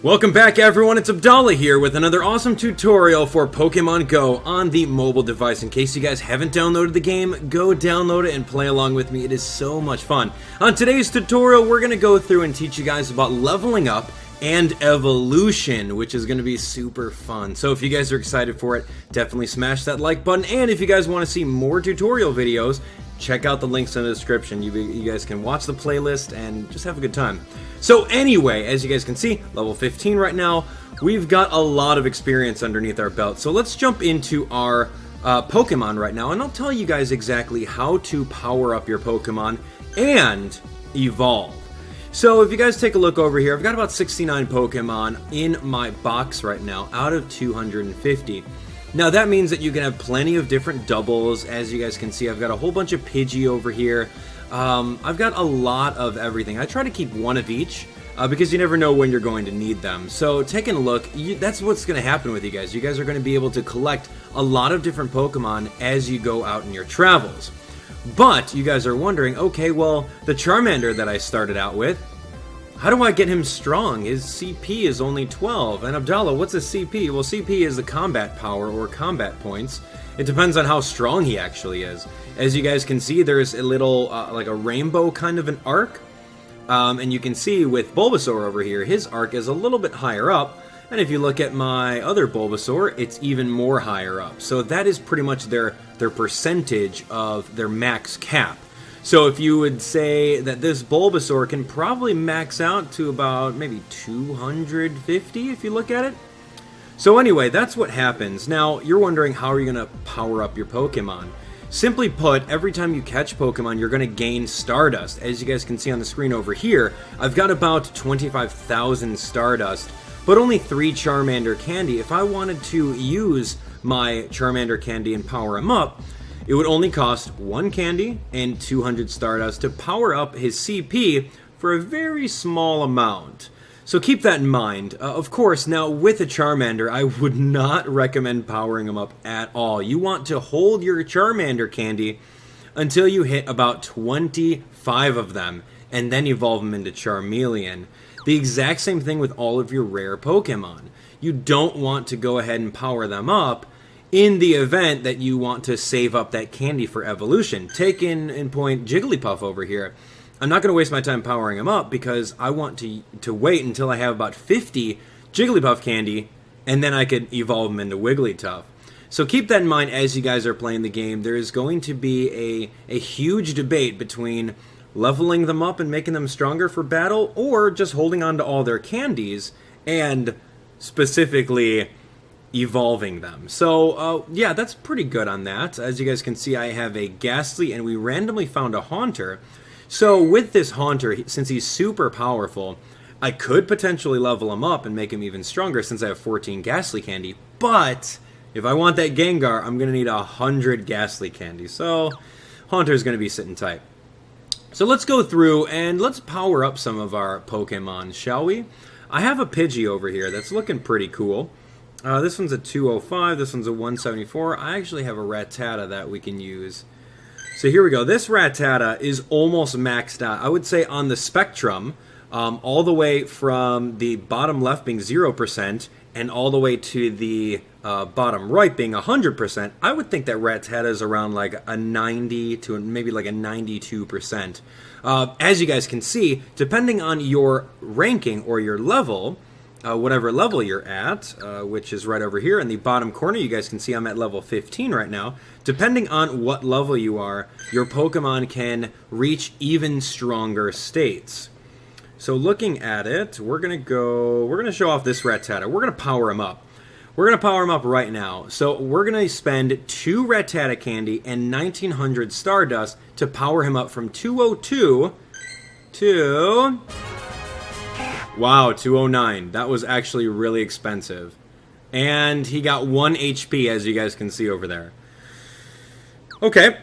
Welcome back everyone, it's Abdallah here with another awesome tutorial for Pokemon Go on the mobile device. In case you guys haven't downloaded the game, go download it and play along with me. It is so much fun. On today's tutorial, we're going to go through and teach you guys about leveling up and evolution, which is going to be super fun. So if you guys are excited for it, definitely smash that like button. And if you guys want to see more tutorial videos, check out the links in the description. You guys can watch the playlist and just have a good time. So anyway, as you guys can see, level 15 right now, we've got a lot of experience underneath our belt. So let's jump into our Pokemon right now, and I'll tell you guys exactly how to power up your Pokemon and evolve. So if you guys take a look over here, I've got about 69 Pokemon in my box right now out of 250. Now that means that you can have plenty of different doubles. As you guys can see, I've got a whole bunch of Pidgey over here. I've got a lot of everything. I try to keep one of each because you never know when you're going to need them. So taking a look, that's what's going to happen with you guys. You guys are going to be able to collect a lot of different Pokemon as you go out in your travels. But you guys are wondering, okay, well, the Charmander that I started out with, how do I get him strong? His CP is only 12. And Abdallah, what's a CP? Well, CP is the combat power or combat points. It depends on how strong he actually is. As you guys can see, there's a little, like a rainbow kind of an arc. And you can see with Bulbasaur over here, his arc is a little bit higher up. And if you look at my other Bulbasaur, it's even more higher up. So that is pretty much their percentage of their max cap. So if you would say that this Bulbasaur can probably max out to about maybe 250 if you look at it. So anyway, that's what happens. Now, you're wondering how are you going to power up your Pokemon? Simply put, every time you catch Pokemon, you're going to gain Stardust. As you guys can see on the screen over here, I've got about 25,000 Stardust, but only 3 Charmander Candy. If I wanted to use my Charmander Candy and power him up, it would only cost 1 candy and 200 Stardust to power up his CP for a very small amount. So keep that in mind. Of course, now with a Charmander, I would not recommend powering him up at all. You want to hold your Charmander candy until you hit about 25 of them, and then evolve them into Charmeleon. The exact same thing with all of your rare Pokemon. You don't want to go ahead and power them up in the event that you want to save up that candy for evolution. Take in point Jigglypuff over here. I'm not going to waste my time powering him up because I want to wait until I have about 50 Jigglypuff candy, and then I could evolve him into Wigglytuff. So keep that in mind as you guys are playing the game. There is going to be a huge debate between leveling them up and making them stronger for battle, or just holding on to all their candies and specifically evolving them. So yeah, that's pretty good on that. As you guys can see, I have a Ghastly, and we randomly found a Haunter. So with this Haunter, since he's super powerful, I could potentially level him up and make him even stronger since I have 14 Ghastly candy. But if I want that Gengar, I'm going to need 100 Ghastly candy. So Haunter's going to be sitting tight. So let's go through and let's power up some of our Pokemon, shall we? I have a Pidgey over here that's looking pretty cool. This one's a 205, this one's a 174. I actually have a Rattata that we can use. So here we go. This Rattata is almost maxed out. I would say on the spectrum, all the way from the bottom left being 0% and all the way to the bottom right being 100%, I would think that Rattata is around like a 90 to maybe like a 92%. As you guys can see, depending on your ranking or your level, whatever level you're at, which is right over here in the bottom corner, you guys can see I'm at level 15 right now. Depending on what level you are, your Pokemon can reach even stronger states. So looking at it, we're going to show off this Rattata. We're going to power him up. We're going to power him up right now. So we're going to spend 2 Rattata candy and 1900 Stardust to power him up from 202 to... Wow, 209. That was actually really expensive. And he got 1 HP, as you guys can see over there. Okay.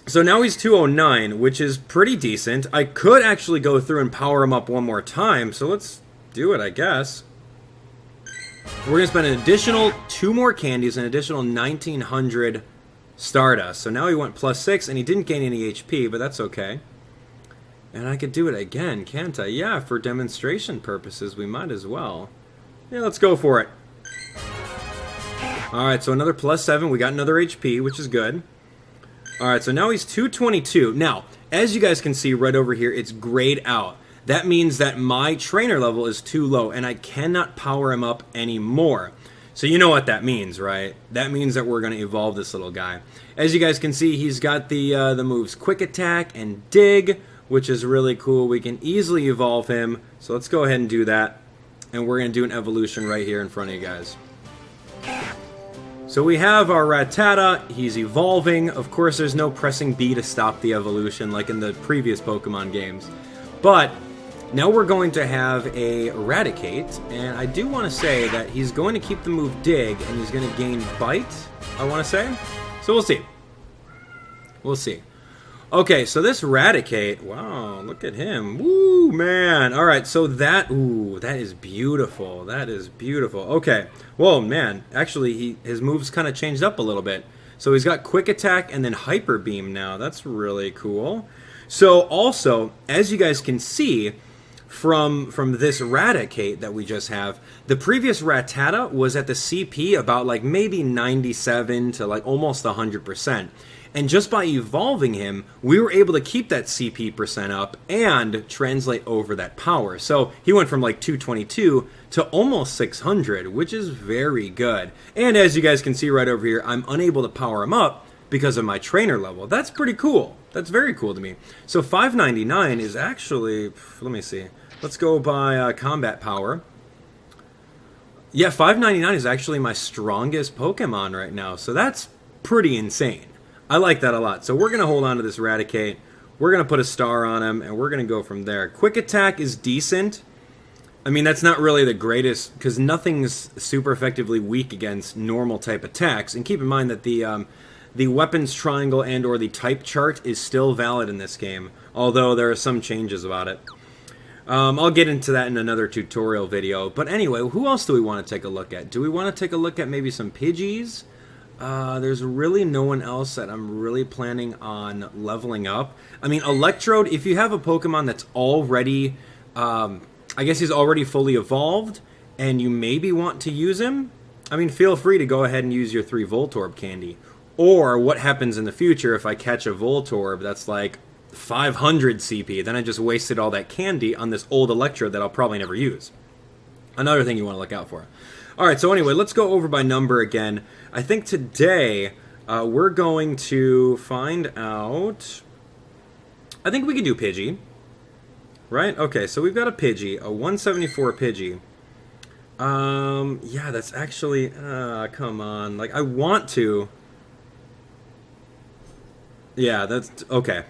So now he's 209, which is pretty decent. I could actually go through and power him up one more time, so let's do it, I guess. We're going to spend an additional 2 more candies, an additional 1900 Stardust. So now he went +6, and he didn't gain any HP, but that's okay. And I could do it again, can't I? Yeah, for demonstration purposes, we might as well. Yeah, let's go for it. Alright, so another +7. We got another HP, which is good. Alright, so now he's 222. Now, as you guys can see right over here, it's grayed out. That means that my trainer level is too low, and I cannot power him up anymore. So you know what that means, right? That means that we're going to evolve this little guy. As you guys can see, he's got the moves Quick Attack and Dig, which is really cool. We can easily evolve him. So let's go ahead and do that. And we're going to do an evolution right here in front of you guys. So we have our Rattata. He's evolving. Of course, there's no pressing B to stop the evolution like in the previous Pokemon games. But now we're going to have a Eradicate, and I do want to say that he's going to keep the move Dig, and he's going to gain Bite, I want to say. So we'll see. We'll see. Okay, so this Eradicate, wow, look at him. Woo, man. All right, so that, ooh, that is beautiful. That is beautiful. Okay, well, man, actually, his moves kind of changed up a little bit. So he's got Quick Attack and then Hyper Beam now. That's really cool. So also, as you guys can see, from this Raticate that we just have, the previous Rattata was at the CP about like maybe 97 to like almost 100%. And just by evolving him, we were able to keep that CP percent up and translate over that power. So he went from like 222 to almost 600, which is very good. And as you guys can see right over here, I'm unable to power him up because of my trainer level. That's pretty cool. That's very cool to me. So 599 is actually, let me see. Let's go by combat power. Yeah, 599 is actually my strongest Pokemon right now. So that's pretty insane. I like that a lot. So we're going to hold on to this Raticate. We're going to put a star on him, and we're going to go from there. Quick Attack is decent. I mean, that's not really the greatest, because nothing's super effectively weak against normal type attacks. And keep in mind that the weapons triangle and or the type chart is still valid in this game, although there are some changes about it. I'll get into that in another tutorial video. But anyway, who else do we want to take a look at? Do we want to take a look at maybe some Pidgeys? There's really no one else that I'm really planning on leveling up. I mean, Electrode, if you have a Pokemon that's already, I guess he's already fully evolved, and you maybe want to use him, I mean, feel free to go ahead and use your 3 Voltorb candy. Or what happens in the future if I catch a Voltorb that's like 500 CP, then I just wasted all that candy on this old Electrode that I'll probably never use. Another thing you want to look out for. Alright, so anyway, let's go over by number again. I think today we're going to find out... I think we can do Pidgey. Right? Okay, so we've got a Pidgey, a 174 Pidgey. Yeah, that's actually... come on. Like, I want to... Yeah, that's... Okay.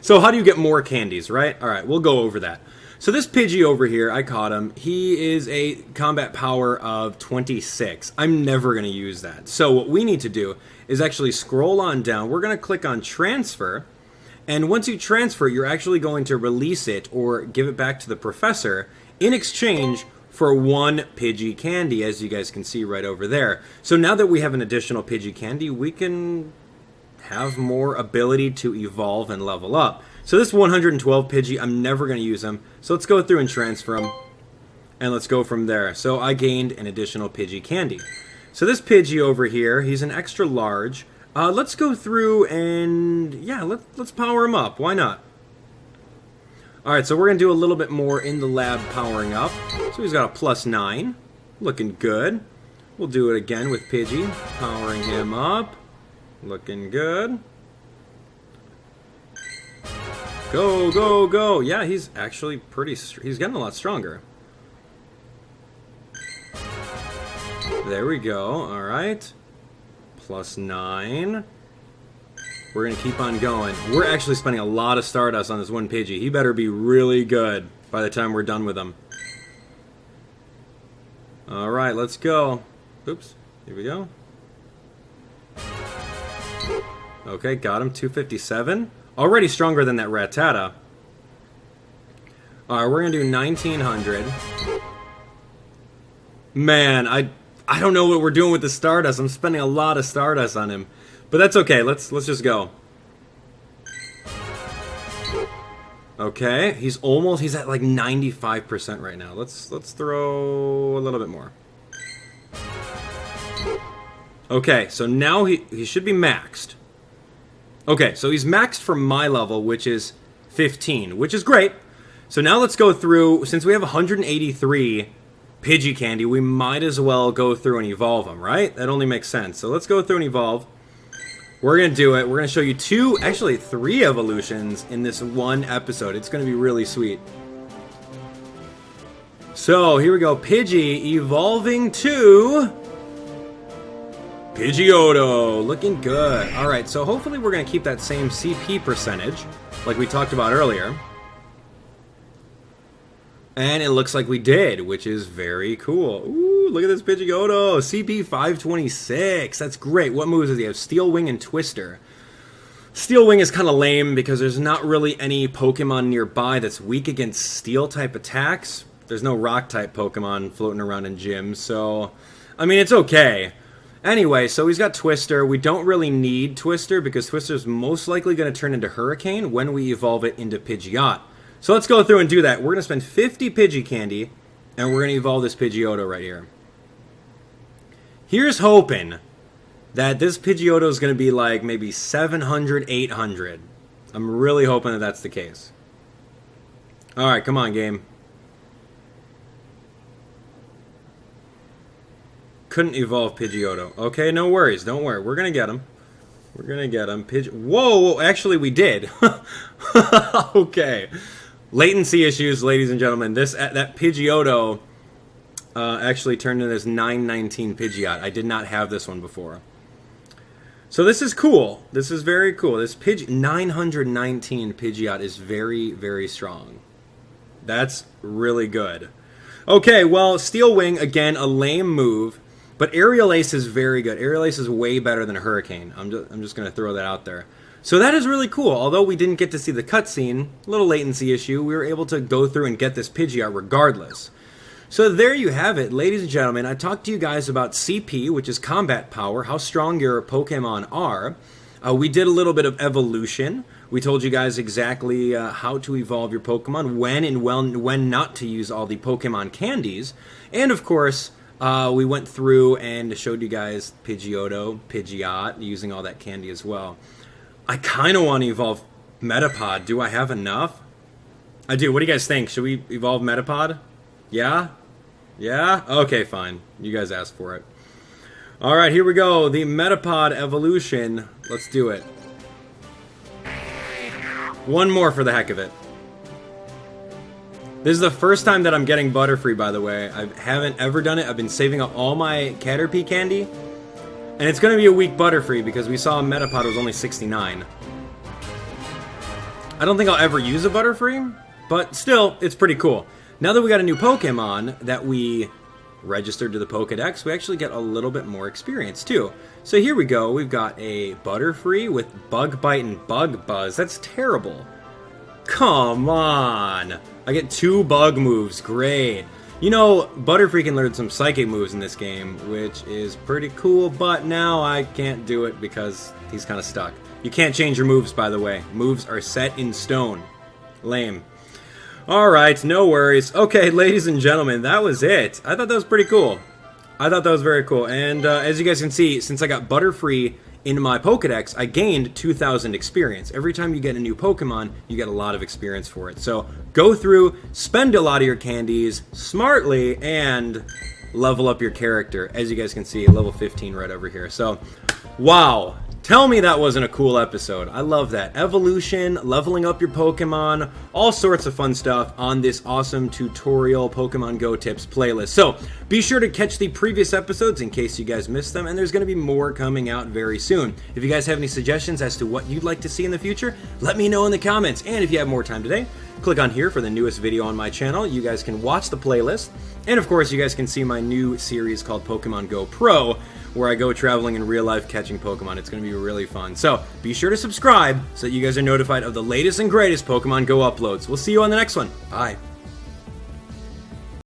So how do you get more candies, right? Alright, we'll go over that. So this Pidgey over here, I caught him. He is a combat power of 26. I'm never going to use that. So what we need to do is actually scroll on down. We're going to click on Transfer. And once you transfer, you're actually going to release it or give it back to the professor in exchange for 1 Pidgey candy, as you guys can see right over there. So now that we have an additional Pidgey candy, we can have more ability to evolve and level up. So this 112 Pidgey, I'm never going to use him. So let's go through and transfer him. And let's go from there. So I gained an additional Pidgey candy. So this Pidgey over here, he's an extra large. Let's go through and, yeah, let's power him up. Why not? Alright, so we're going to do a little bit more in the lab powering up. So he's got a +9. Looking good. We'll do it again with Pidgey. Powering him up. Looking good. Go, go, go. Yeah, he's actually he's getting a lot stronger. There we go. All right. +9. We're going to keep on going. We're actually spending a lot of Stardust on this one Pidgey. He better be really good by the time we're done with him. All right, let's go. Oops. Here we go. Okay, got him. 257. Already stronger than that Rattata. Alright, we're going to do 1900. Man, I don't know what we're doing with the Stardust. I'm spending a lot of Stardust on him. But that's okay. Let's just go. Okay, he's at like 95% right now. Let's throw a little bit more. Okay, so now he should be maxed. Okay, so he's maxed for my level, which is 15, which is great. So now let's go through, since we have 183 Pidgey Candy, we might as well go through and evolve them, right? That only makes sense. So let's go through and evolve. We're going to do it. We're going to show you actually three evolutions in this one episode. It's going to be really sweet. So here we go. Pidgey evolving to Pidgeotto. Looking good. All right, so hopefully we're going to keep that same CP percentage like we talked about earlier. And it looks like we did, which is very cool. Ooh, look at this Pidgeotto. CP 526. That's great. What moves does he have? Steel Wing and Twister. Steel Wing is kind of lame because there's not really any Pokemon nearby that's weak against Steel-type attacks. There's no Rock-type Pokemon floating around in gyms, so... I mean, it's okay. Anyway, so he's got Twister. We don't really need Twister because Twister's most likely going to turn into Hurricane when we evolve it into Pidgeot. So let's go through and do that. We're going to spend 50 Pidgey Candy, and we're going to evolve this Pidgeotto right here. Here's hoping that this Pidgeotto is going to be like maybe 700, 800. I'm really hoping that that's the case. Alright, come on, game. Couldn't evolve Pidgeotto. Okay, no worries. Don't worry. We're going to get him. We're going to get him. Whoa, actually we did. Okay. Latency issues, ladies and gentlemen. That Pidgeotto actually turned into this 919 Pidgeot. I did not have this one before. So this is cool. This is very cool. This 919 Pidgeot is very, very strong. That's really good. Okay, well, Steel Wing, again, a lame move. But Aerial Ace is very good. Aerial Ace is way better than a Hurricane. I'm just going to throw that out there. So that is really cool. Although we didn't get to see the cutscene, little latency issue, we were able to go through and get this Pidgeot regardless. So there you have it, ladies and gentlemen. I talked to you guys about CP, which is combat power, how strong your Pokemon are. We did a little bit of evolution. We told you guys exactly how to evolve your Pokemon, when and when not to use all the Pokemon candies. And of course, we went through and showed you guys Pidgeotto, Pidgeot, using all that candy as well. I kind of want to evolve Metapod. Do I have enough? I do. What do you guys think? Should we evolve Metapod? Yeah? Yeah? Okay, fine. You guys asked for it. Alright, here we go. The Metapod Evolution. Let's do it. One more for the heck of it. This is the first time that I'm getting Butterfree, by the way. I haven't ever done it. I've been saving up all my Caterpie candy. And it's going to be a weak Butterfree because we saw a Metapod was only 69. I don't think I'll ever use a Butterfree, but still, it's pretty cool. Now that we got a new Pokemon that we registered to the Pokédex, we actually get a little bit more experience too. So here we go. We've got a Butterfree with Bug Bite and Bug Buzz. That's terrible. Come on. I get 2 bug moves. Great. You know, Butterfree can learn some psychic moves in this game, which is pretty cool, but now I can't do it because he's kind of stuck. You can't change your moves, by the way. Moves are set in stone. Lame. Alright, no worries. Okay, ladies and gentlemen, that was it. I thought that was pretty cool. I thought that was very cool. And as you guys can see, since I got Butterfree in my Pokedex, I gained 2,000 experience. Every time you get a new Pokemon, you get a lot of experience for it. So go through, spend a lot of your candies smartly, and level up your character. As you guys can see, level 15 right over here. So, wow. Tell me that wasn't a cool episode. I love that. Evolution, leveling up your Pokemon, all sorts of fun stuff on this awesome tutorial Pokemon Go tips playlist. So be sure to catch the previous episodes in case you guys missed them, and there's going to be more coming out very soon. If you guys have any suggestions as to what you'd like to see in the future, let me know in the comments. And if you have more time today, click on here for the newest video on my channel. You guys can watch the playlist. And of course, you guys can see my new series called Pokemon Go Pro, where I go traveling in real life catching Pokemon. It's going to be really fun. So be sure to subscribe so that you guys are notified of the latest and greatest Pokemon Go uploads. We'll see you on the next one. Bye.